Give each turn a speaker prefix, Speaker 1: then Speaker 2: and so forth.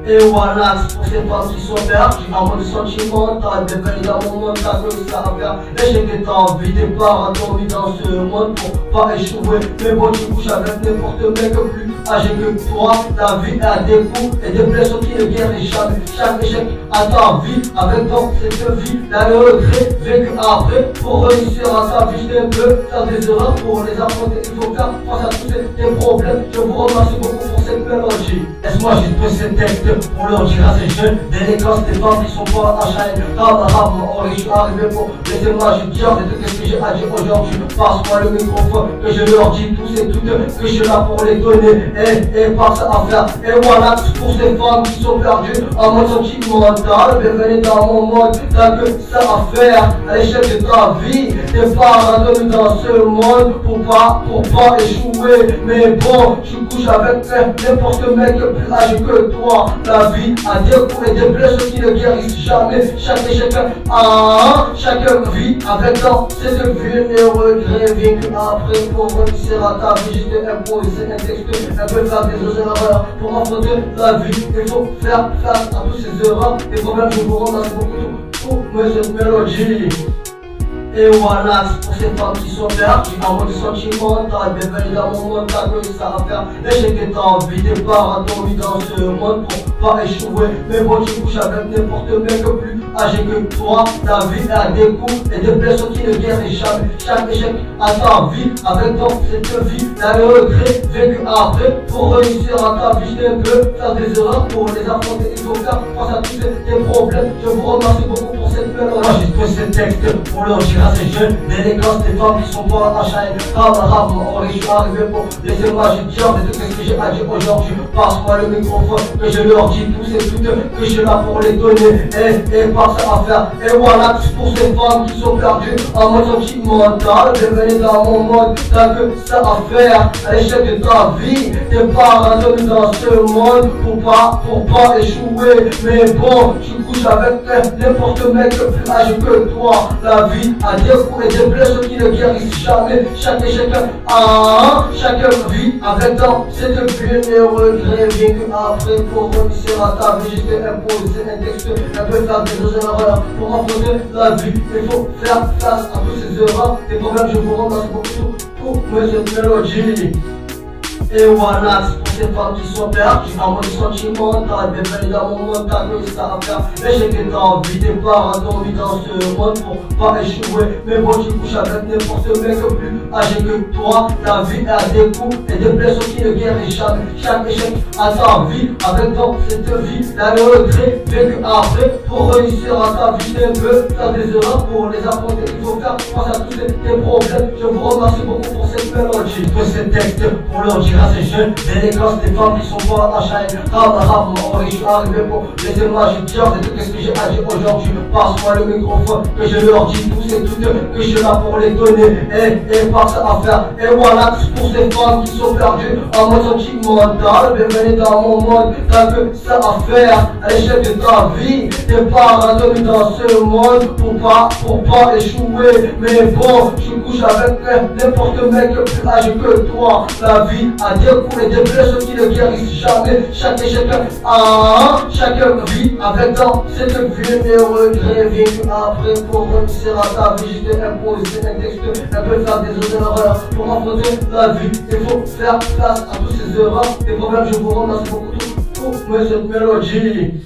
Speaker 1: Et voilà, c'est pour ces femmes qui sont perdues en mode sentimental, déveillées dans mon monde, t'as que ça à faire. Et j'ai que t'as envie, des paranoïes dans ce monde pour pas échouer. Mais bon, tu couches avec n'importe mec plus âgé que toi. La vie a des coups et des blessures qui ne guérissent jamais. Chaque échec à ta vie, avec dans cette vie, là le regret vécu après. Pour réussir à sa vie, je peux faire des erreurs pour les affronter. Il faut faire face à tous ces problèmes. Je vous remercie beaucoup pour cette mélodie. Laisse-moi juste poser ces textes pour leur dire à ces jeunes délinquants, des femmes qui sont pas à chaîne. Je suis arrivé pour laissez-moi juste dire de tout ce que j'ai à dire aujourd'hui. Passe-moi le microphone, que je leur dis tous et toutes que je suis là pour les donner. Et pas ça à faire. Et voilà, pour ces femmes qui sont perdues en mode sentimental, bienvenue dans mon monde, t'as que ça à faire à l'échelle de ta vie. T'es pas randonné dans ce monde pour pas échouer. Mais bon, tu couches avec n'importe mec plus âgé que toi. La vie a des coups et des blessures qui ne guérissent jamais. Chaque échec chaque vie avec dans cette vie et regrets vécu après pour réussir à ta vie. Je t'ai imposé un texte, un peu faire des erreurs pour affronter la vie. Il faut faire face à tous ces erreurs et problèmes. Je vous remercie beaucoup pour cette mélodie. Et voilà, c'est pour ces femmes qui sont perdues en mode sentimental, bienvenue dans mon monde, t'as que ça à faire. Et j'ai que t'as envie, des paranoïes dans ce monde pour pas échouer. Mais bon, tu couches avec n'importe mec plus âgé que toi. La vie a des coups et des blessures qui ne guérissent jamais. Chaque échec à ta vie, avec dans cette vie, là le regret vécu après. Pour réussir à ta vie, je peux faire des erreurs pour les affronter. Il faut faire face à tous tes problèmes. Je vous remercie beaucoup pour cette mélodie. Moi, j'ai posé ces textes pour leur dire à ces jeunes délinquants, des femmes qui sont pas à chaîne. Je suis arrivé pour laissez-moi juste dire de tout ce que j'ai à dire aujourd'hui. Passe-moi le microphone, que je leur dis tous et toutes que je suis là pour les donner. Et pas ça à faire. Et voilà, c'est pour ces femmes qui sont perdues en mode sentimental, bienvenue dans mon monde, t'as que ça à faire à l'échelle de ta vie. T'es pas randonné dans ce monde pour pas échouer. Mais bon, tu couches avec n'importe mec plus âgé que toi. La vie a des coups et des blessures qui ne guérissent jamais. Chaque échec chaque vie avec dans cette vie et regrets vécu après pour réussir à ta vie. Je t'ai imposé un texte, un peu faire des erreurs pour affronter la vie. Il faut faire face à tous ces erreurs et problèmes. Je vous remercie beaucoup pour cette mélodie. Et voilà, c'est pour ces femmes qui sont perdues en mode sentimental, bienvenue dans mon monde, t'as que ça à faire. Et j'ai que t'as envie, des paranoïes dans ce monde pour pas échouer. Mais bon, tu couches avec n'importe mec plus âgé que toi. La vie a des coups et des blessures qui ne guérissent jamais. Chaque échec à ta vie, avec dans cette vie, là le regret vécu après. Pour réussir à ta vie, tu peux faire des erreurs pour les affronter. Il faut faire face à tous tes problèmes. Je vous remercie beaucoup pour cette mélodie. Pour ces textes, pour leur dire à ces jeunes délinquants, des femmes qui sont pas à chaîne. Je suis arrivé pour laissez-moi juste dire de tout ce que j'ai à dire aujourd'hui. Passe-moi le microphone, que je leur dis tous et toutes que je suis là pour les donner. Et pas ça à faire. Et voilà, c'est pour ces femmes qui sont perdues en mode sentimental, bienvenue dans mon monde, t'as que ça à faire à l'échelle de ta vie. T'es pas randonné dans ce monde pour pas échouer. Mais bon, tu couches avec n'importe mec plus âgé que toi. La vie a des coups et des blessures qui ne guérissent jamais. Chaque échec chaque vie avec dans cette vie et regrets vécu après pour réussir à ta vie. Je t'ai imposé un texte, un peu faire des erreurs pour affronter la vie. Il faut faire face à tous ces erreurs et problèmes. Je vous remercie beaucoup pour cette mélodie.